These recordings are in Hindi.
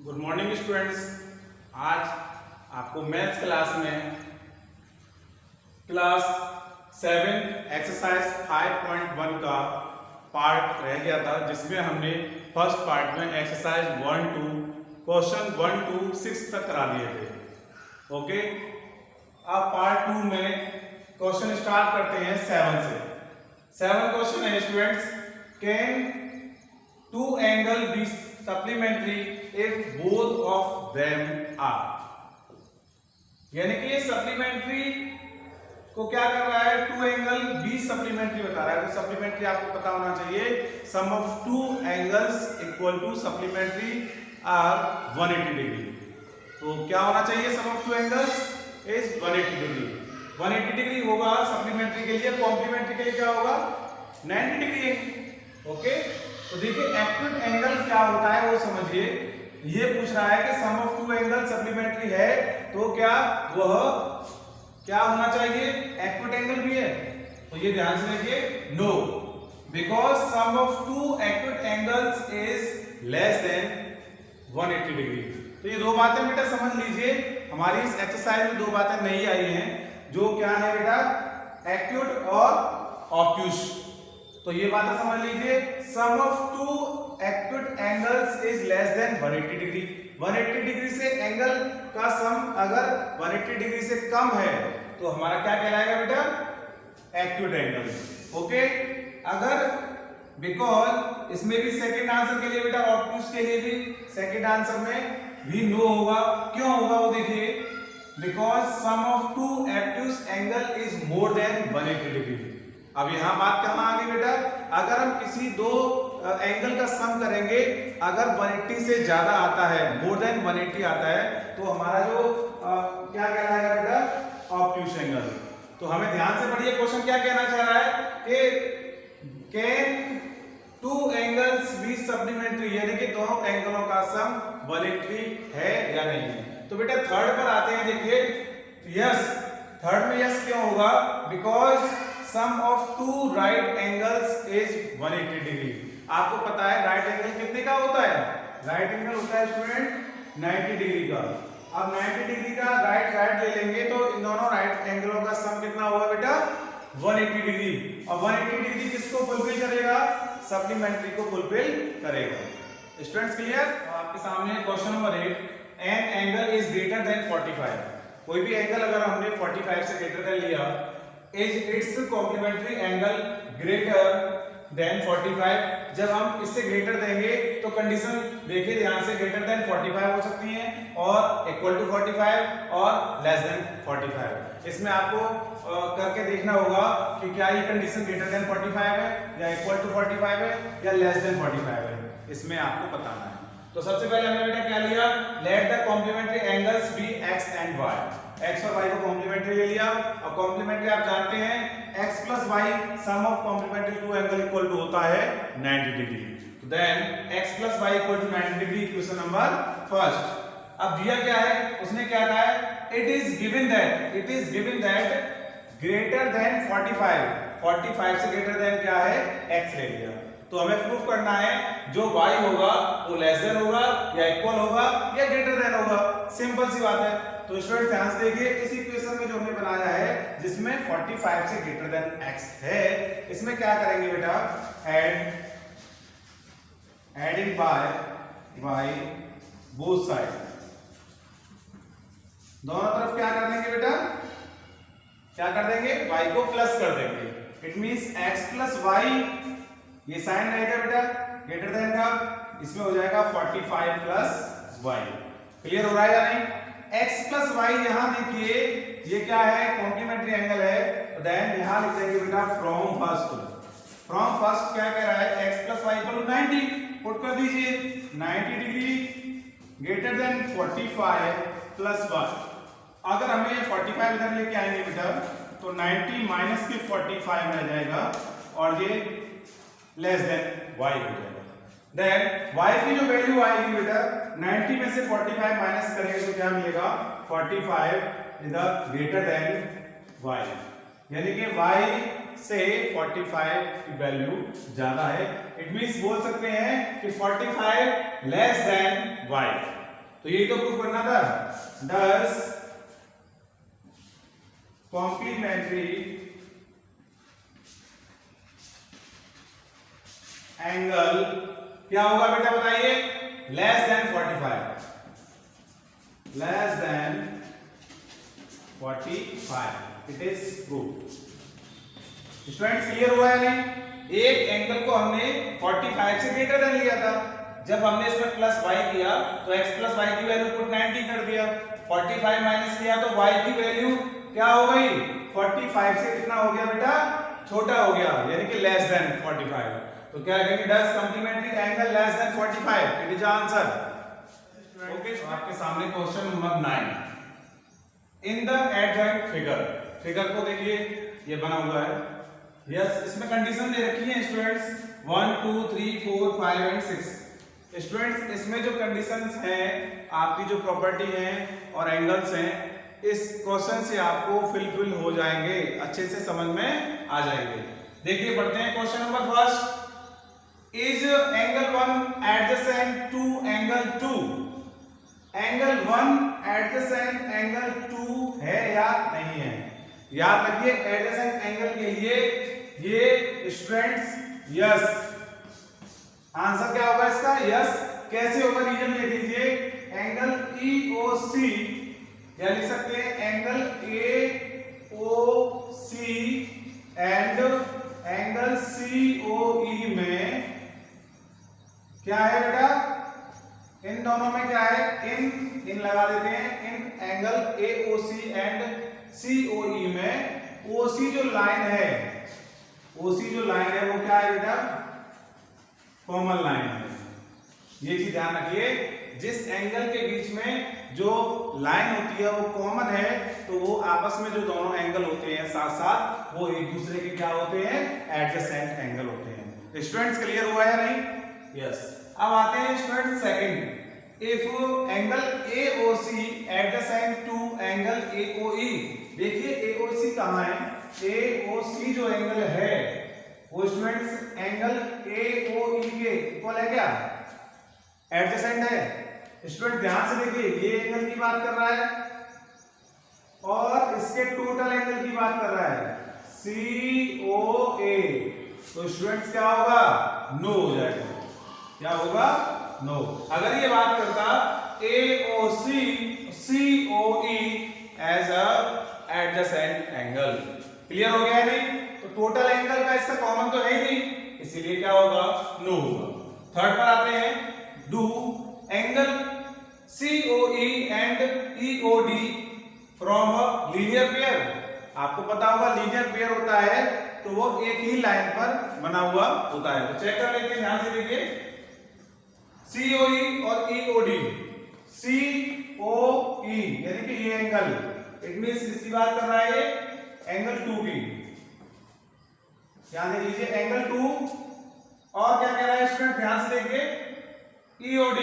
Good morning students. आज आपको मैथ्स क्लास में क्लास 7 एक्सरसाइज 5.1 का पार्ट रह गया था, जिसमें हमने फर्स्ट पार्ट में एक्सरसाइज 1 to क्वेश्चन 1 to 6 तक करा दिए थे। ओके, अब पार्ट 2 में क्वेश्चन स्टार्ट करते हैं 7 से। 7 क्वेश्चन है students, can two angle be supplementary if both of them are. यानी कि सप्लीमेंट्री को क्या कर रहा है, टू एंगल बी सप्लीमेंट्री बता रहा है। तो सप्लीमेंट्री आपको पता होना चाहिए, sum of two angles equal to supplementary are 180 degree. तो क्या होना चाहिए, sum of two angles is 180 degree. 180 degree होगा सप्लीमेंट्री के लिए, कॉम्प्लीमेंट्री के लिए क्या होगा 90 डिग्री। ओके, तो देखिए एक्यूट एंगल क्या होता है वो समझिए। ये पूछ रहा है कि सम ऑफ टू एंगल सप्लीमेंट्री है तो क्या वह क्या होना चाहिए, एक्यूट एंगल भी है। तो ये ध्यान से देखिए, no, because sum of two acute angles is less than 180 degree. तो ये दो बातें बेटा समझ लीजिए, हमारी इस एक्सरसाइज में दो बातें नहीं आई हैं, जो क्या है बेटा, एक्यूट और ऑब्ट्यूस। तो ये बातें समझ लीजिए, sum of two acute angles is less than 180 degree. 180 degree से एंगल का सम अगर 180 डिग्री से कम है तो हमारा क्या कहलाएगा बेटा, एक्यूट एंगल। ओके, अगर बिकॉज इसमें भी सेकंड आंसर के लिए बेटा, ऑब्ट्यूस के लिए भी सेकंड आंसर में भी नो होगा। क्यों होगा वो देखिए, because sum of two obtuse angle is more than 180 degree. अब यहां बात कहां आ गई बेटा, अगर हम किसी दो एंगल का सम करेंगे, अगर 180 से ज्यादा आता है, मोर देन 180 आता है, तो हमारा जो क्या कहलाएगा बेटा, ऑब्ट्यूस एंगल। तो हमें ध्यान से पढ़िए, क्वेश्चन क्या कहना चाह रहा है कि can two angles be supplementary, यानी कि दोनों एंगलों का सम 180 है या नहीं है। तो बेटा थर्ड पर आते हैं, देखिए यस, थर्ड में यस क्यों होगा, because sum of two right angles is 180 degree. आपको पता है राइट एंगल कितने का होता है, राइट एंगल होता है स्टूडेंट 90 डिग्री का। अब 90 डिग्री का राइट ले लेंगे तो इन दोनों राइट एंगलों का सम कितना होगा बेटा, 180 डिग्री। और 180 डिग्री किसको फुलफिल करेगा, सप्लीमेंट्री को फुलफिल करेगा। Students clear. आपके सामने question number 8, an angle is greater than 45। कोई भी एंगल अगर हमने 45 से ग्रेटर देन लिया, is its complementary angle greater than 45। जब हम इससे ग्रेटर देंगे तो कंडीशन देखिए ध्यान से, ग्रेटर देन 45 हो सकती है, और इक्वल टू 45 और लेस देन 45। इसमें आपको करके देखना होगा कि क्या ये कंडीशन ग्रेटर देन 45 है, या इक्वल टू 45 है, या लेस देन 45 है, इसमें आपको बताना है। तो सबसे पहले हमने बेटा क्या लिया, let the complementary angles be X and Y. X और वाई को कॉम्प्लीमेंट्री ले लिया, और कॉम्प्लीमेंट्री आप जानते हैं x plus Y sum of complementary two angle equal to होता है 90 डिग्री। तो then x plus Y equal to 90 degree, equation number first. अब दिया क्या है, उसने क्या कहा है, it is given that greater than 45 से ग्रेटर देन क्या है, x ले लिया। तो हमें प्रूफ करना है जो y होगा वो लेस देन होगा, या इक्वल होगा, या ग्रेटर देन होगा। सिंपल सी बात है। तो स्टूडेंट ध्यान से देखिए, इस इक्वेशन में जो हमने बनाया है जिसमें 45 से ग्रेटर देन x है, इसमें क्या करेंगे बेटा, add in by both side. दोनों तरफ क्या कर देंगे बेटा, क्या कर देंगे, y को प्लस कर देंगे। It means x plus Y, ये साइन रहेगा बेटा ग्रेटर देन का, इसमें हो जाएगा 45 प्लस वाई। क्लियर हो रहा है या नहीं। x प्लस वाई, यहां देखिए ये क्या है, कॉम्प्लीमेंट्री एंगल है। तो देन यहां लिख देंगे बेटा फ्रॉम फर्स्ट क्या कह रहा है, x plus Y equal to 90, put कर दीजिए 90 डिग्री ग्रेटर देन 45 प्लस 1। अगर हमें 45 इधर लेके आएंगे बेटा, तो 90 माइनस के 45 रह जाएगा, और ये लेस देन y हो जाएगा। देन y की जो वैल्यू आएगी बेटा, 90 में से 45 माइनस करेंगे तो क्या मिलेगा, 45 इज ग्रेटर देन y, यानी कि y से 45 की वैल्यू ज्यादा है। इट मींस बोल सकते हैं कि 45 लेस देन y। तो यही तो प्रूफ करना था। डस कॉम्प्लीमेंट्री एंगल क्या होगा बेटा बताइए, less than 45, less than 45, it is proof. Students clear हुआ है नहीं? एक एंगल को हमने 45 से ग्रेटर देन लिया था, जब हमने इसमें प्लस y किया तो x प्लस y की वैल्यू पुट 90 कर दिया, 45 माइनस किया तो y की वैल्यू क्या हो गई, 45 से कितना हो गया बेटा, छोटा हो गया, यानी कि लेस देन 45। तो क्या कहेंगे, does complementary angle less than 45, it is answer. Okay, तो आपके सामने question number 9, in the adjoint figure, figure को देखिए ये बना हुआ है, यस, इसमें कंडीशन दे रखी है स्टूडेंट्स 1 2 3 4 5 एंड 6। स्टूडेंट्स इसमें जो कंडीशंस हैं, आपकी जो प्रॉपर्टी है और एंगल्स हैं, इस क्वेश्चन से आपको फुलफिल हो जाएंगे, अच्छे से समझ में आ जाएंगे। देखिए पढ़ते हैं question number first, is angle 1 adjacent to angle 2, angle 1 adjacent angle 2 है या नहीं है। याद रखिए एडजेसेंट एंगल के लिए ये स्टूडेंट्स यस, आंसर क्या होगा इसका, यस। कैसे होगा, रीजन देख लीजिए, एंगल EOC या लिख सकते हैं angle AOC and angle COE में क्या है बेटा, इन दोनों में क्या है, इन लगा देते हैं, इन एंगल AOC एंड COE में OC जो लाइन है, OC जो लाइन है वो क्या है बेटा, कॉमन लाइन है। ये चीज ध्यान रखिए, जिस एंगल के बीच में जो लाइन होती है वो कॉमन है, तो वो आपस में जो दोनों एंगल होते हैं साथ साथ, वो एक दूसरे के क्या होते हैं, एडजेसेंट एंगल होते हैं। स्टूडेंट्स क्लियर हुआ है नहीं, यस। अब आते हैं student second, if angle AOC adjacent to angle AOE। देखिए AOC कहां है, AOC जो एंगल है वो स्टूडेंट्स एंगल AOE के इक्वल है क्या, एडजेसेंट है। स्टूडेंट ध्यान से देखिए, ये एंगल की बात कर रहा है और इसके टोटल एंगल की बात कर रहा है, COA। तो स्टूडेंट्स क्या होगा, नो हो जाएगा, क्या होगा, नो। अगर ये बात करता AOC COE as a adjacent angle, clear हो गया है नहीं? तो टोटल एंगल का इसका कॉमन तो है ही नहीं, इसीलिए क्या होगा, नो होगा। थर्ड पर आते हैं, do angle COE and EOD from a linear pair. आपको पता होगा लीनियर पेयर होता है तो वो एक ही लाइन पर बना हुआ होता है। तो चेक कर लेते हैं, ध्यान से देखिए, COE और EOD, COE यानी कि ये एंगल, इट मींस किसकी बात कर रहा है, ये एंगल 2 की, ध्यान दे लीजिए एंगल 2। और क्या कह रहा है स्टूडेंट, ध्यान से देखिए, EOD,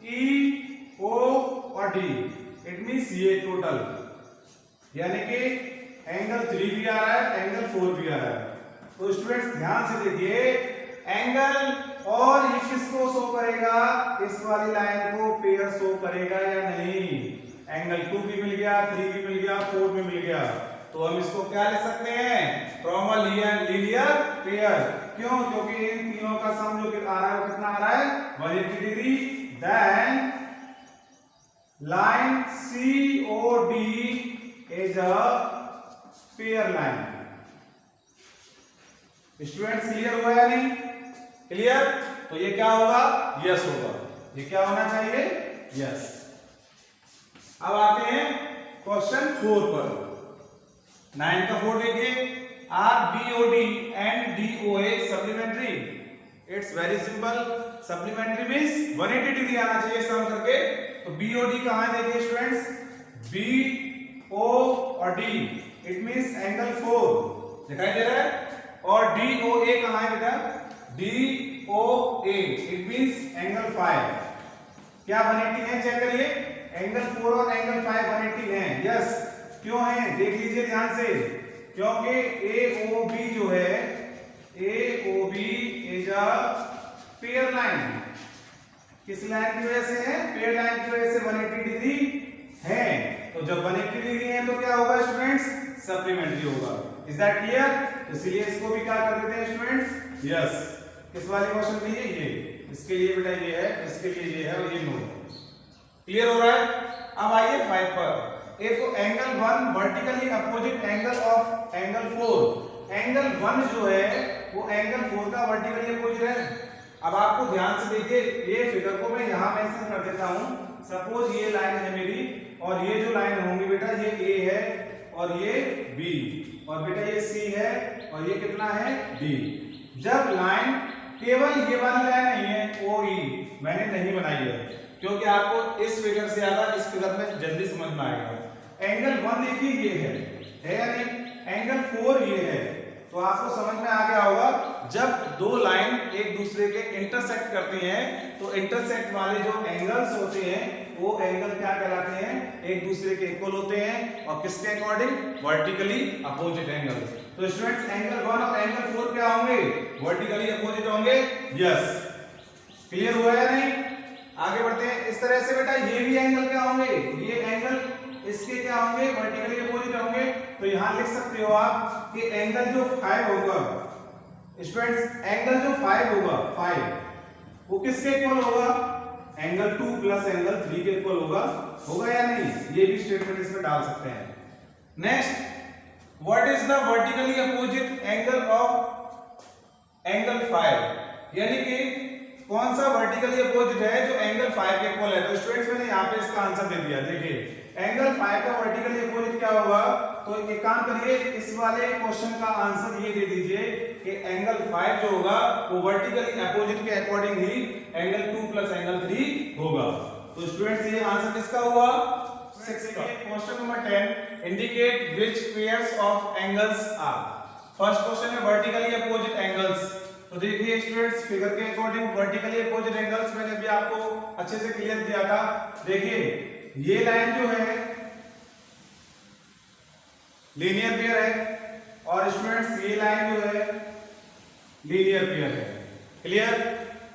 EO और D, इट मींस ये टोटल, यानी कि एंगल 3 भी आ रहा है, एंगल 4 भी आ रहा है। तो स्टूडेंट्स ध्यान से देखिए, एंगल और ये किसको शो करेगा, इस वाली लाइन को पेयर शो करेगा या नहीं। एंगल 2 भी मिल गया, 3 भी मिल गया, 4 भी मिल गया, तो हम इसको क्या लिख सकते हैं, फ्रॉम अ लीनियर पेयर। क्यों, क्योंकि इन तीनों का सम जो आ रहा है वो कितना आ रहा है, 180 degree. Then line COD is a pair line. Students clear हुआ या नहीं, क्लियर? तो ये क्या होगा, यस होगा, ये क्या होना चाहिए, यस। अब आते हैं क्वेश्चन 4 पर, 9 का 4 देखिए, are BOD and DOA supplementary. It's very simple, supplementary means 180 degree आना चाहिए सम करके। तो BOD कहां है, देखिए स्टूडेंट्स, BO और D, इट मींस एंगल 4 दिखाई दे रहा है, और DOA कहां है बेटा, DOA, इट मींस एंगल 5। क्या 180 है, चेक करिए, एंगल 4 और एंगल 5 180 हैं, यस। क्यों है, देख लीजिए ध्यान से, क्योंकि AOB जो है, AOB is a pair line, किस लाइन की वजह से है? पेड लाइन की वजह से 180 डिग्री है। तो जब 180 डिग्री है तो क्या होगा स्टूडेंट्स? सप्लीमेंट्री होगा। Is that clear? इसलिए इसको भी क्या कर देते हैं स्टूडेंट्स? यस। किस वाले क्वेश्चन के लिए? ये, इसके लिए बेटा ये है, इसके लिए ये है और ये नो। क्लियर हो रहा है? अब आइए 5 पर। एक angle 1 vertically opposite angle of angle 4। Angle 1 जो है वो एंगल 4 का वर्टिकली अपोजिट है। अब आपको ध्यान से देखिए, ये फिगर को मैं यहां मेंशन कर देता हूं। सपोज ये लाइन है मेरी और ये जो लाइन होंगी बेटा ये A है और ये B और बेटा ये C है और ये कितना है? D। जब लाइन केवल ये वाली लाइन नहीं है OE मैंने नहीं बनाई है क्योंकि आपको इस फिगर से ज्यादा इस फिगर में जल्दी समझ में आएगा। एंगल 1 देखिए ये है या नहीं? एंगल 4 ये है। तो आपको समझ में आ गया होगा जब दो लाइन एक दूसरे के इंटरसेक्ट करती हैं तो इंटरसेक्ट वाले जो एंगल्स होते हैं वो एंगल क्या कहलाते हैं? एक दूसरे के इक्वल होते हैं और किसके अकॉर्डिंग? Vertically opposite angle. तो स्टूडेंट्स एंगल 1 और एंगल 4 क्या होंगे? वर्टिकली अपोजिट होंगे। यस, क्लियर हुआ या नहीं? आगे बढ़ते हैं। इस तरह से बेटा ये भी एंगल क्या होंगे? ये एंगल इसके क्या होंगे? वर्टिकली अपोजिट होंगे। तो यहां लिख सकते हो आप कि एंगल जो 5 होगा स्टूडेंट्स, एंगल जो 5 होगा 5 वो किसके इक्वल होगा? एंगल 2 प्लस एंगल 3 के इक्वल होगा या नहीं? ये भी स्टेटमेंट इसमें डाल सकते हैं। Next, what is the vertically opposite angle of angle 5? यानी कि कौन सा वर्टिकली अपोजिट है जो एंगल 5 के इक्वल है? तो स्टूडेंट्स मैंने यहां पे इसका आंसर दे दिया। देखिए एंगल 5 का वर्टिकली अपोजिट क्या होगा? तो एक काम करिए, इस वाले क्वेश्चन का आंसर ये दे दीजिए कि एंगल 5 जो होगा वो वर्टिकली अपोजिट के अकॉर्डिंग ही एंगल 2 प्लस एंगल 3 होगा। तो स्टूडेंट्स ये आंसर किसका हुआ? 6 का। Question number 10, indicate which pairs of angles are. First question है वर्टिकली अपोजिट एंगल्स। तो देखिए स्टूडेंट्स फिगर के अकॉर्डिंग वर्टिकली अपोजिट एंगल्स मैंने भी आपको अच्छे से क्लियर किया था। देखिए ये लाइन जो है लीनियर पेयर है और स्टूडेंट्स ये लाइन जो है लीनियर पेयर है। क्लियर?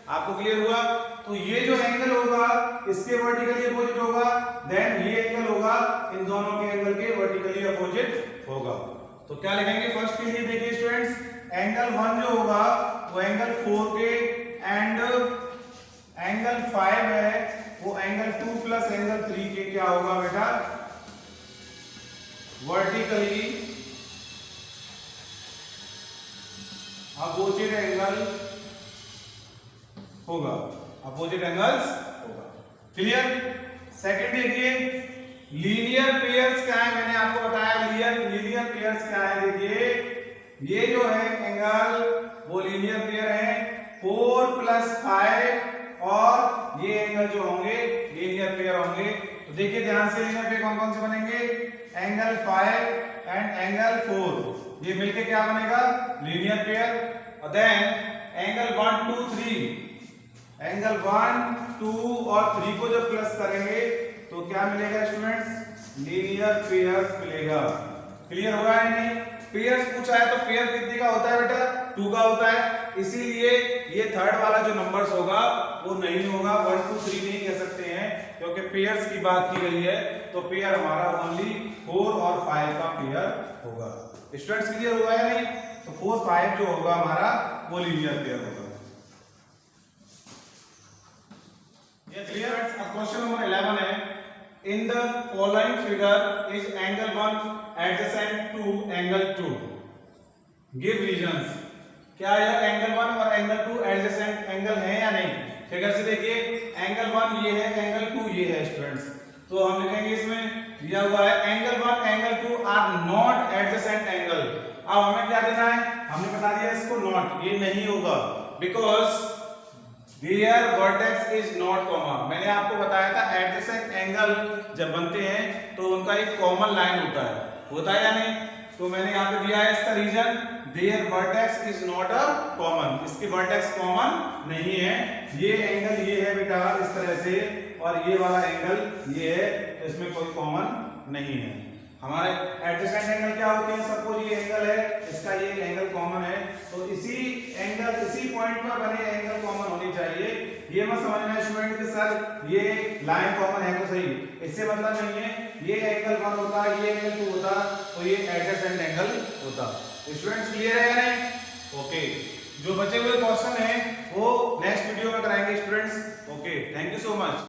आपको क्लियर हुआ? तो ये जो एंगल होगा इसके वर्टिकली अपोजिट होगा, देन ये एंगल होगा इन दोनों के एंगल के वर्टिकली अपोजिट होगा। तो क्या लिखेंगे फर्स्ट के लिए? देखिए स्टूडेंट्स एंगल 1 जो होगा वो एंगल 4 के एंड एंगल 5 है वो एंगल 2 प्लस एंगल 3 के क्या होगा बेटा? वर्टिकली अपोजिट एंगल होगा, अपोजिट एंगल्स होगा। क्लियर? सेकंड देखिए लीनियर पेयर्स क्या है? मैंने आपको बताया लीनियर पेयर्स क्या है। देखिए ये जो है एंगल वो लीनियर पेयर है 4 प्लस 5 और ये एंगल जो होंगे लीनियर पेयर होंगे। तो देखिए ध्यान से लीनियर पेयर कौन कौन से बनेंगे? एंगल 5 एंड एंगल 4 ये मिलके क्या बनेगा? Linear pair. और देन एंगल 1 2 3 एंगल 1 2 और 3 को जब प्लस करेंगे तो क्या मिलेगा स्टूडेंट्स? लीनियर पेयर्स मिलेगा। क्लियर हुआ है नहीं? पेयर्स पूछा है तो पेयर कितने का होता है बेटा? 2 का होता है। इसीलिए ये थर्ड वाला जो नंबर्स होगा वो नहीं होगा, 1 2 3 नहीं कह सकते हैं क्योंकि पेयर्स की बात की गई है। तो पेयर हमारा ओनली 4 और 5 का पेयर होगा। स्टूडेंट्स क्लियर हुआ है नहीं? तो 4 5 जो होगा हमारा वो लीनियर पेयर होगा। ये क्लियर? अब क्वेश्चन नंबर 11 है, in the following figure is angle 1 adjacent to angle 2, give reasons. क्या यह एंगल 1 और एंगल 2 एडजेसेंट एंगल है या नहीं? फिगर से देखिए एंगल 1 ये है, एंगल 2 ये है स्टूडेंट्स। तो हम लिखेंगे इसमें दिया हुआ है angle 1 angle 2 are not adjacent angle. अब हमें क्या देना है? हमने बता दिया इसको नॉट, ये नहीं होगा because their vertex is not common. मैंने आपको बताया था एडजेसेंट एंगल जब बनते हैं तो उनका एक कॉमन लाइन होता है या नहीं? तो मैंने यहाँ पे दिया है इसका reason, their vertex is not a common. इसकी वर्टेक्स कॉमन नहीं है। ये एंगल ये है बेटा इस तरह से और ये वाला एंगल ये है, तो इसमें कोई कॉमन नहीं है। हमारे एडजेसेंट एंगल क्या होते हैं? सपोज ये एंगल है, इसका ये एंगल कॉमन है, तो इसी एंगल इसी पॉइंट पर बने एंगल कॉमन होनी चाहिए। ये मत समझना स्टूडेंट कि सर ये लाइन कॉमन है तो सही, इससे मतलब नहीं है। ये एंगल 1 होता, ये एंगल 2 होता, तो ये एडजेसेंट एंगल होता। स्टूडेंट्स क्लियर है या नहीं? ओके, जो बचे हुए क्वेश्चन है वो नेक्स्ट वीडियो में कराएंगे students. Okay, thank you so much.